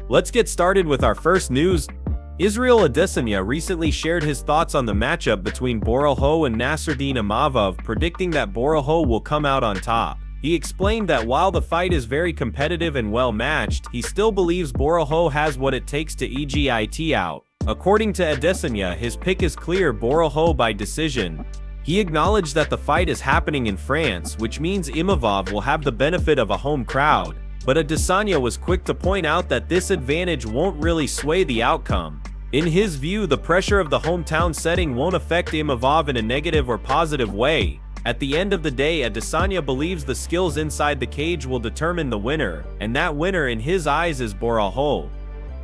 Let's get started with our first news. Israel Adesanya recently shared his thoughts on the matchup between Boro and Nasruddin Imavov, predicting that Boro will come out on top. He explained that while the fight is very competitive and well-matched, he still believes Boro has what it takes to edge it out. According to Adesanya, his pick is clear: Boro by decision. He acknowledged that the fight is happening in France, which means Imavov will have the benefit of a home crowd. But Adesanya was quick to point out that this advantage won't really sway the outcome. In his view, the pressure of the hometown setting won't affect Imavov in a negative or positive way. At the end of the day, Adesanya believes the skills inside the cage will determine the winner, and that winner in his eyes is Boro.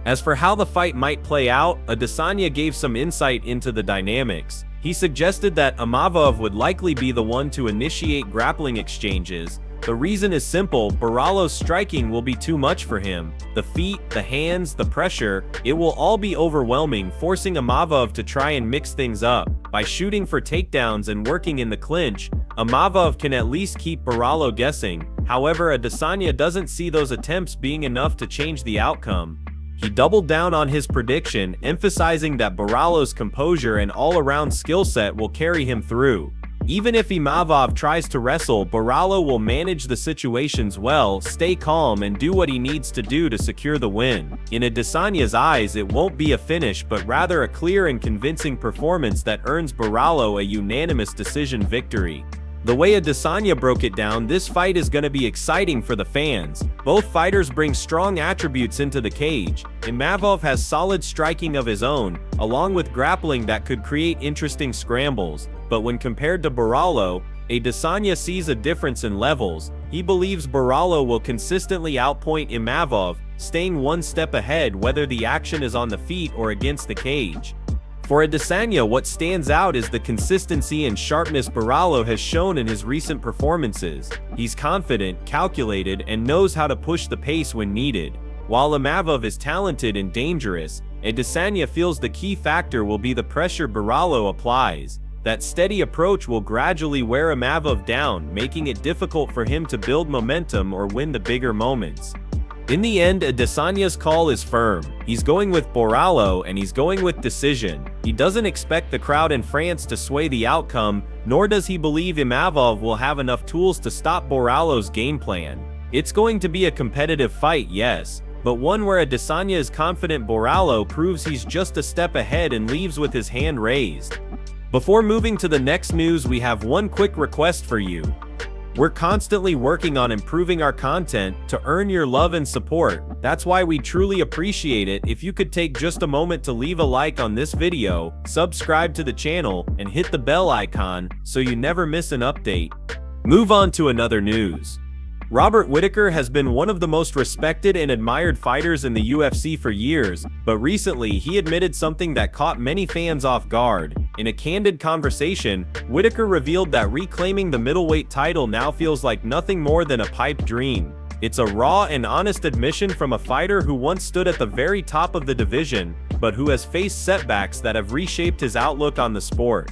As for how the fight might play out, Adesanya gave some insight into the dynamics. He suggested that Imavov would likely be the one to initiate grappling exchanges. The reason is simple: Boro's striking will be too much for him. The feet, the hands, the pressure, it will all be overwhelming, forcing Imavov to try and mix things up. By shooting for takedowns and working in the clinch, Imavov can at least keep Boro guessing. However, Adesanya doesn't see those attempts being enough to change the outcome. He doubled down on his prediction, emphasizing that Boro's composure and all-around skill set will carry him through. Even if Imavov tries to wrestle, Boro will manage the situations well, stay calm, and do what he needs to do to secure the win. In Adesanya's eyes, it won't be a finish, but rather a clear and convincing performance that earns Boro a unanimous decision victory. The way Adesanya broke it down, this fight is going to be exciting for the fans. Both fighters bring strong attributes into the cage. Imavov has solid striking of his own, along with grappling that could create interesting scrambles. But when compared to Boro, Adesanya sees a difference in levels. He believes Boro will consistently outpoint Imavov, staying one step ahead whether the action is on the feet or against the cage. For Adesanya, what stands out is the consistency and sharpness Boro has shown in his recent performances. He's confident, calculated, and knows how to push the pace when needed. While Imavov is talented and dangerous, Adesanya feels the key factor will be the pressure Boro applies. That steady approach will gradually wear Imavov down, making it difficult for him to build momentum or win the bigger moments. In the end, Adesanya's call is firm. He's going with Boro, and he's going with decision. He doesn't expect the crowd in France to sway the outcome, nor does he believe Imavov will have enough tools to stop Boro's game plan. It's going to be a competitive fight, yes, but one where Adesanya is confident Boro proves he's just a step ahead and leaves with his hand raised. Before moving to the next news, we have one quick request for you. We're constantly working on improving our content to earn your love and support. That's why we truly appreciate it if you could take just a moment to leave a like on this video, subscribe to the channel, and hit the bell icon so you never miss an update. Move on to another news. Robert Whittaker has been one of the most respected and admired fighters in the UFC for years, but recently he admitted something that caught many fans off guard. In a candid conversation, Whittaker revealed that reclaiming the middleweight title now feels like nothing more than a pipe dream. It's a raw and honest admission from a fighter who once stood at the very top of the division, but who has faced setbacks that have reshaped his outlook on the sport.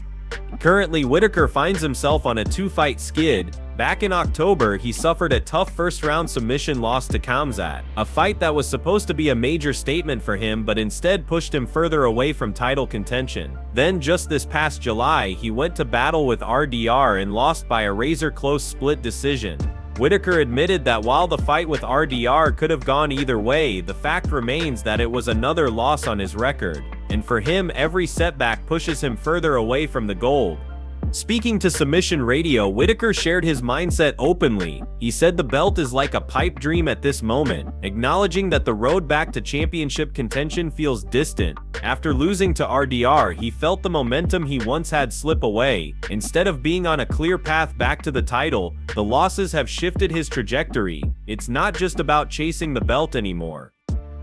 Currently, Whittaker finds himself on a two-fight skid. Back in October, he suffered a tough first-round submission loss to Khamzat, a fight that was supposed to be a major statement for him but instead pushed him further away from title contention. Then just this past July, he went to battle with RDR and lost by a razor-close split decision. Whittaker admitted that while the fight with RDR could have gone either way, the fact remains that it was another loss on his record, and for him, every setback pushes him further away from the gold. Speaking to Submission Radio, Whittaker shared his mindset openly. He said the belt is like a pipe dream at this moment, acknowledging that the road back to championship contention feels distant. After losing to RDR, he felt the momentum he once had slip away. Instead of being on a clear path back to the title, the losses have shifted his trajectory. It's not just about chasing the belt anymore.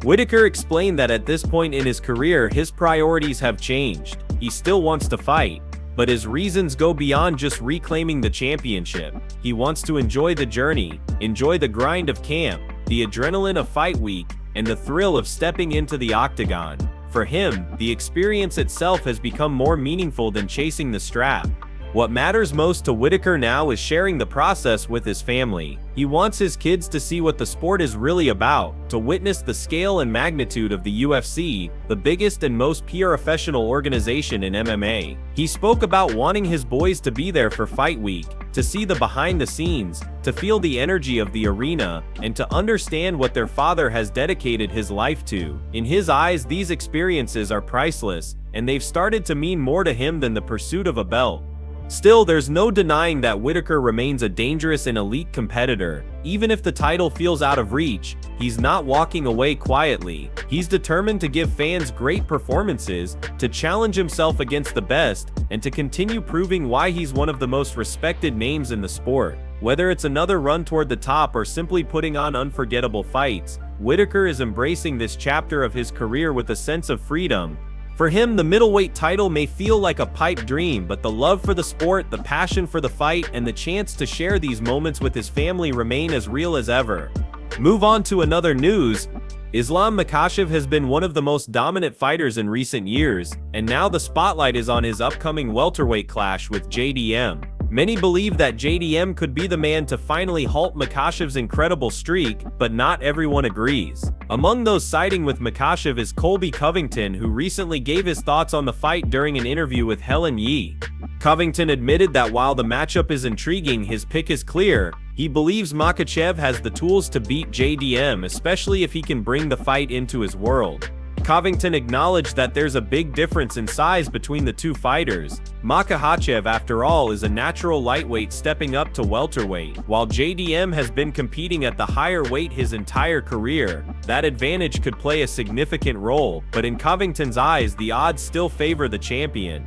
Whittaker explained that at this point in his career, his priorities have changed. He still wants to fight, but his reasons go beyond just reclaiming the championship. He wants to enjoy the journey, enjoy the grind of camp, the adrenaline of fight week, and the thrill of stepping into the octagon. For him, the experience itself has become more meaningful than chasing the strap. What matters most to Whittaker now is sharing the process with his family. He wants his kids to see what the sport is really about, to witness the scale and magnitude of the UFC, the biggest and most professional organization in MMA. He spoke about wanting his boys to be there for fight week, to see the behind the scenes, to feel the energy of the arena, and to understand what their father has dedicated his life to. In his eyes, these experiences are priceless, and they've started to mean more to him than the pursuit of a belt. Still, there's no denying that Whittaker remains a dangerous and elite competitor. Even if the title feels out of reach, he's not walking away quietly. He's determined to give fans great performances, to challenge himself against the best, and to continue proving why he's one of the most respected names in the sport. Whether it's another run toward the top or simply putting on unforgettable fights, Whittaker is embracing this chapter of his career with a sense of freedom. For him, the middleweight title may feel like a pipe dream, but the love for the sport, the passion for the fight, and the chance to share these moments with his family remain as real as ever. Move on to another news. Islam Makhachev has been one of the most dominant fighters in recent years, and now the spotlight is on his upcoming welterweight clash with JDM. Many believe that JDM could be the man to finally halt Makhachev's incredible streak, but not everyone agrees. Among those siding with Makhachev is Colby Covington, who recently gave his thoughts on the fight during an interview with Helen Yee. Covington admitted that while the matchup is intriguing, his pick is clear. He believes Makhachev has the tools to beat JDM, especially if he can bring the fight into his world. Covington acknowledged that there's a big difference in size between the two fighters. Makhachev, after all, is a natural lightweight stepping up to welterweight, while JDM has been competing at the higher weight his entire career. That advantage could play a significant role, but in Covington's eyes, the odds still favor the champion.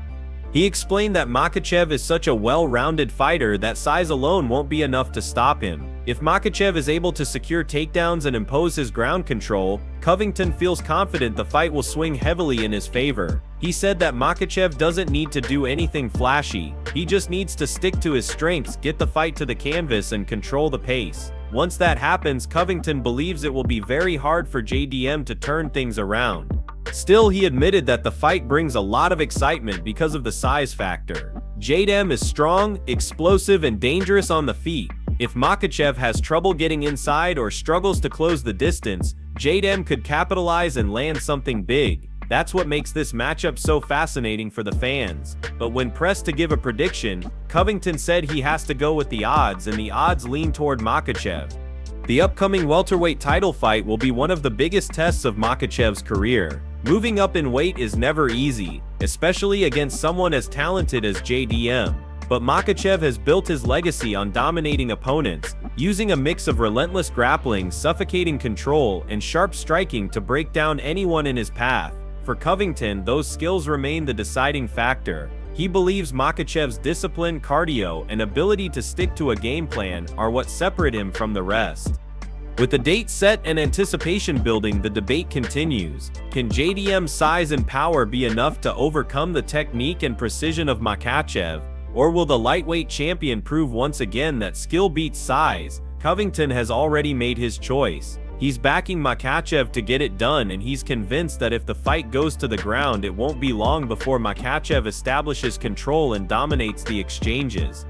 He explained that Makhachev is such a well-rounded fighter that size alone won't be enough to stop him. If Makhachev is able to secure takedowns and impose his ground control, Covington feels confident the fight will swing heavily in his favor. He said that Makhachev doesn't need to do anything flashy. He just needs to stick to his strengths, get the fight to the canvas, and control the pace. Once that happens, Covington believes it will be very hard for JDM to turn things around. Still, he admitted that the fight brings a lot of excitement because of the size factor. JDM is strong, explosive, and dangerous on the feet. If Makhachev has trouble getting inside or struggles to close the distance, JDM could capitalize and land something big. That's what makes this matchup so fascinating for the fans. But when pressed to give a prediction, Covington said he has to go with the odds, and the odds lean toward Makhachev. The upcoming welterweight title fight will be one of the biggest tests of Makhachev's career. Moving up in weight is never easy, especially against someone as talented as JDM. But Makhachev has built his legacy on dominating opponents, using a mix of relentless grappling, suffocating control, and sharp striking to break down anyone in his path. For Covington, those skills remain the deciding factor. He believes Makhachev's discipline, cardio, and ability to stick to a game plan are what separate him from the rest. With the date set and anticipation building, the debate continues. Can JDM's size and power be enough to overcome the technique and precision of Makhachev? Or will the lightweight champion prove once again that skill beats size? Covington has already made his choice. He's backing Makhachev to get it done, and he's convinced that if the fight goes to the ground, it won't be long before Makhachev establishes control and dominates the exchanges.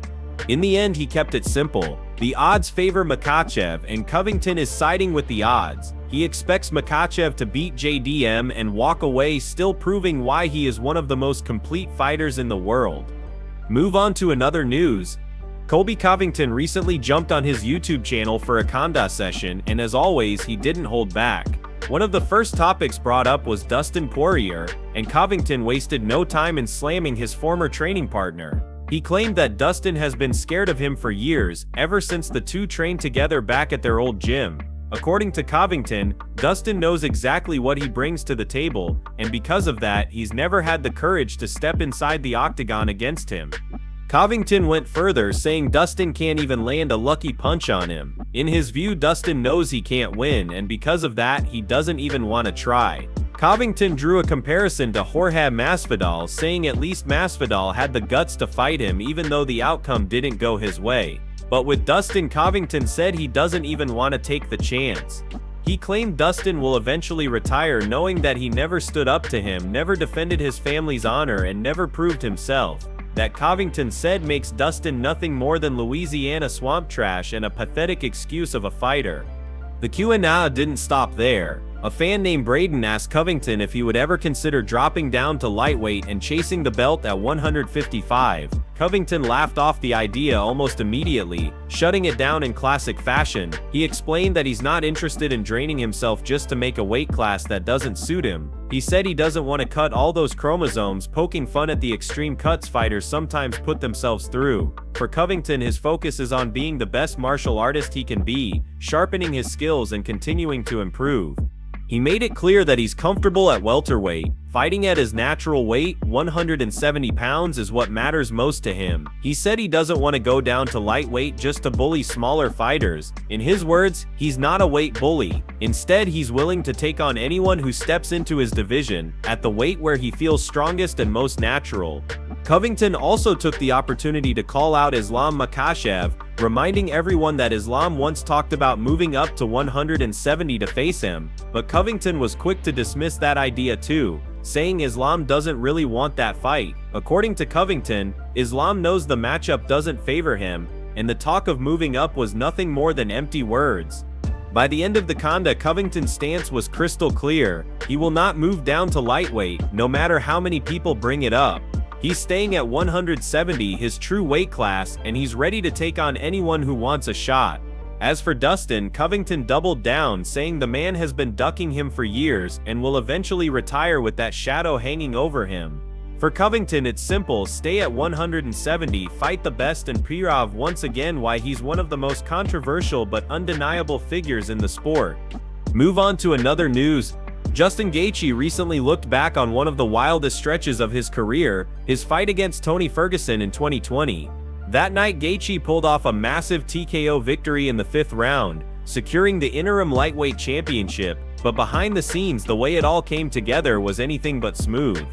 In the end, he kept it simple. The odds favor Makhachev, and Covington is siding with the odds. He expects Makhachev to beat JDM and walk away still proving why he is one of the most complete fighters in the world. Move on to another news. Colby Covington recently jumped on his YouTube channel for a Kanda session, and as always, he didn't hold back. One of the first topics brought up was Dustin Poirier, and Covington wasted no time in slamming his former training partner. He claimed that Dustin has been scared of him for years, ever since the two trained together back at their old gym. According to Covington, Dustin knows exactly what he brings to the table, and because of that, he's never had the courage to step inside the octagon against him. Covington went further, saying Dustin can't even land a lucky punch on him. In his view, Dustin knows he can't win, and because of that, he doesn't even want to try. Covington drew a comparison to Jorge Masvidal, saying at least Masvidal had the guts to fight him even though the outcome didn't go his way. But with Dustin, Covington said he doesn't even want to take the chance. He claimed Dustin will eventually retire, knowing that he never stood up to him, never defended his family's honor, and never proved himself. that Covington said makes Dustin nothing more than Louisiana swamp trash and a pathetic excuse of a fighter. The Q&A didn't stop there. A fan named Braden asked Covington if he would ever consider dropping down to lightweight and chasing the belt at 155. Covington laughed off the idea almost immediately, shutting it down in classic fashion. He explained that he's not interested in draining himself just to make a weight class that doesn't suit him. He said he doesn't want to cut all those chromosomes, poking fun at the extreme cuts fighters sometimes put themselves through. For Covington, his focus is on being the best martial artist he can be, sharpening his skills and continuing to improve. He made it clear that he's comfortable at welterweight. Fighting at his natural weight, 170 pounds, is what matters most to him. He said he doesn't want to go down to lightweight just to bully smaller fighters. In his words, he's not a weight bully. Instead, he's willing to take on anyone who steps into his division, at the weight where he feels strongest and most natural. Covington also took the opportunity to call out Islam Makhachev, reminding everyone that Islam once talked about moving up to 170 to face him, but Covington was quick to dismiss that idea too, saying Islam doesn't really want that fight. According to Covington, Islam knows the matchup doesn't favor him, and the talk of moving up was nothing more than empty words. By the end of the Konda, Covington's stance was crystal clear. He will not move down to lightweight, no matter how many people bring it up. He's staying at 170, his true weight class, and he's ready to take on anyone who wants a shot. As for Dustin, Covington doubled down, saying the man has been ducking him for years and will eventually retire with that shadow hanging over him. For Covington, it's simple: stay at 170, fight the best, and prove once again why he's one of the most controversial but undeniable figures in the sport. Move on to another news. Justin Gaethje recently looked back on one of the wildest stretches of his career, his fight against Tony Ferguson in 2020. That night, Gaethje pulled off a massive TKO victory in the 5th round, securing the interim lightweight championship, but behind the scenes, the way it all came together was anything but smooth.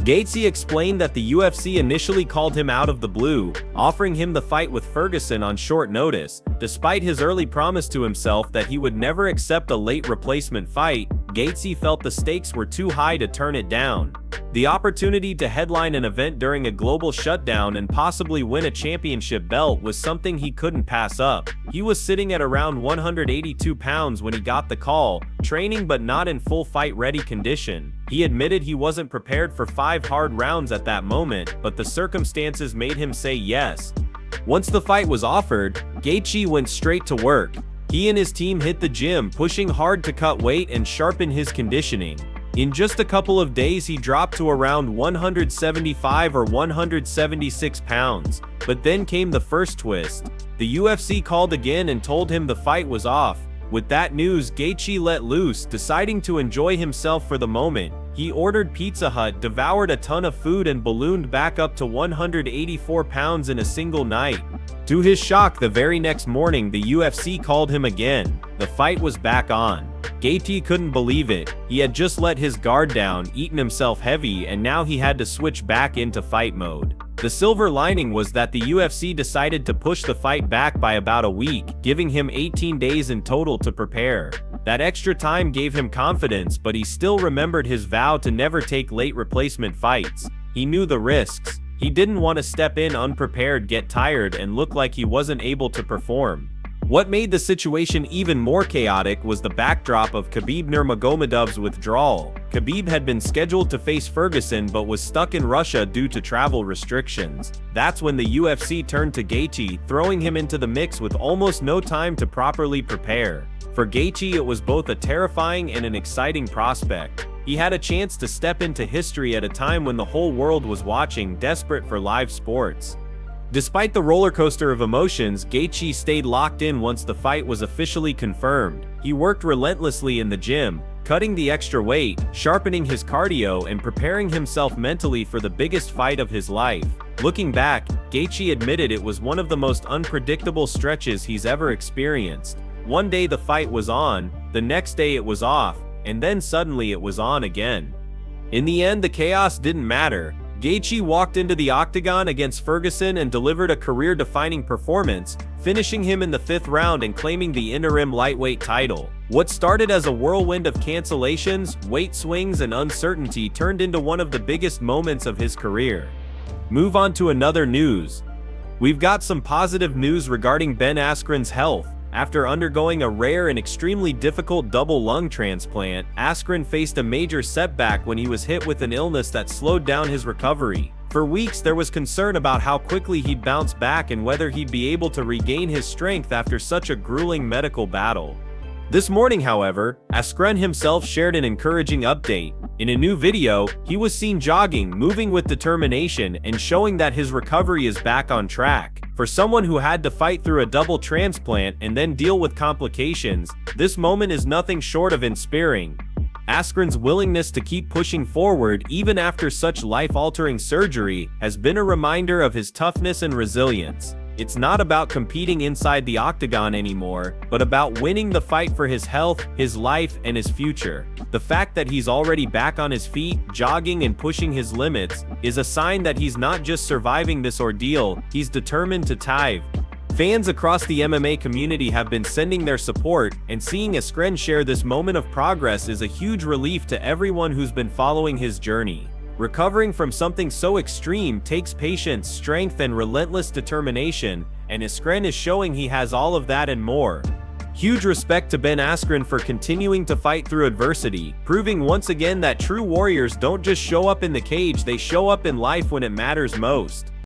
Gaethje explained that the UFC initially called him out of the blue, offering him the fight with Ferguson on short notice. Despite his early promise to himself that he would never accept a late replacement fight, Gaethje felt the stakes were too high to turn it down. The opportunity to headline an event during a global shutdown and possibly win a championship belt was something he couldn't pass up. He was sitting at around 182 pounds when he got the call, training but not in full fight-ready condition. He admitted he wasn't prepared for 5 hard rounds at that moment, but the circumstances made him say yes. Once the fight was offered, Gaethje went straight to work. He and his team hit the gym, pushing hard to cut weight and sharpen his conditioning. In just a couple of days, he dropped to around 175 or 176 pounds. But then came the first twist. The UFC called again and told him the fight was off. With that news, Gaethje let loose, deciding to enjoy himself for the moment. He ordered Pizza Hut, devoured a ton of food, and ballooned back up to 184 pounds in a single night. To his shock, the very next morning, the UFC called him again. The fight was back on. Gaethje couldn't believe it. He had just let his guard down, eaten himself heavy, and now he had to switch back into fight mode. The silver lining was that the UFC decided to push the fight back by about a week, giving him 18 days in total to prepare. That extra time gave him confidence, but he still remembered his vow to never take late replacement fights. He knew the risks. He didn't want to step in unprepared, get tired, and look like he wasn't able to perform. What made the situation even more chaotic was the backdrop of Khabib Nurmagomedov's withdrawal. Khabib had been scheduled to face Ferguson but was stuck in Russia due to travel restrictions. That's when the UFC turned to Gaethje, throwing him into the mix with almost no time to properly prepare. For Gaethje, it was both a terrifying and an exciting prospect. He had a chance to step into history at a time when the whole world was watching, desperate for live sports. Despite the rollercoaster of emotions, Gaethje stayed locked in once the fight was officially confirmed. He worked relentlessly in the gym, cutting the extra weight, sharpening his cardio, and preparing himself mentally for the biggest fight of his life. Looking back, Gaethje admitted it was one of the most unpredictable stretches he's ever experienced. One day the fight was on, the next day it was off, and then suddenly it was on again. In the end, the chaos didn't matter. Gaethje walked into the octagon against Ferguson and delivered a career-defining performance, finishing him in the 5th round and claiming the interim lightweight title. What started as a whirlwind of cancellations, weight swings, and uncertainty turned into one of the biggest moments of his career. Move on to another news. We've got some positive news regarding Ben Askren's health. After undergoing a rare and extremely difficult double lung transplant, Askren faced a major setback when he was hit with an illness that slowed down his recovery. For weeks, there was concern about how quickly he'd bounce back and whether he'd be able to regain his strength after such a grueling medical battle. This morning, however, Askren himself shared an encouraging update. In a new video, he was seen jogging, moving with determination, and showing that his recovery is back on track. For someone who had to fight through a double transplant and then deal with complications, this moment is nothing short of inspiring. Askren's willingness to keep pushing forward even after such life-altering surgery has been a reminder of his toughness and resilience. It's not about competing inside the octagon anymore, but about winning the fight for his health, his life, and his future. The fact that he's already back on his feet, jogging and pushing his limits, is a sign that he's not just surviving this ordeal, he's determined to thrive. Fans across the MMA community have been sending their support, and seeing Askren share this moment of progress is a huge relief to everyone who's been following his journey. Recovering from something so extreme takes patience, strength, and relentless determination, and Askren is showing he has all of that and more. Huge respect to Ben Askren for continuing to fight through adversity, proving once again that true warriors don't just show up in the cage, they show up in life when it matters most.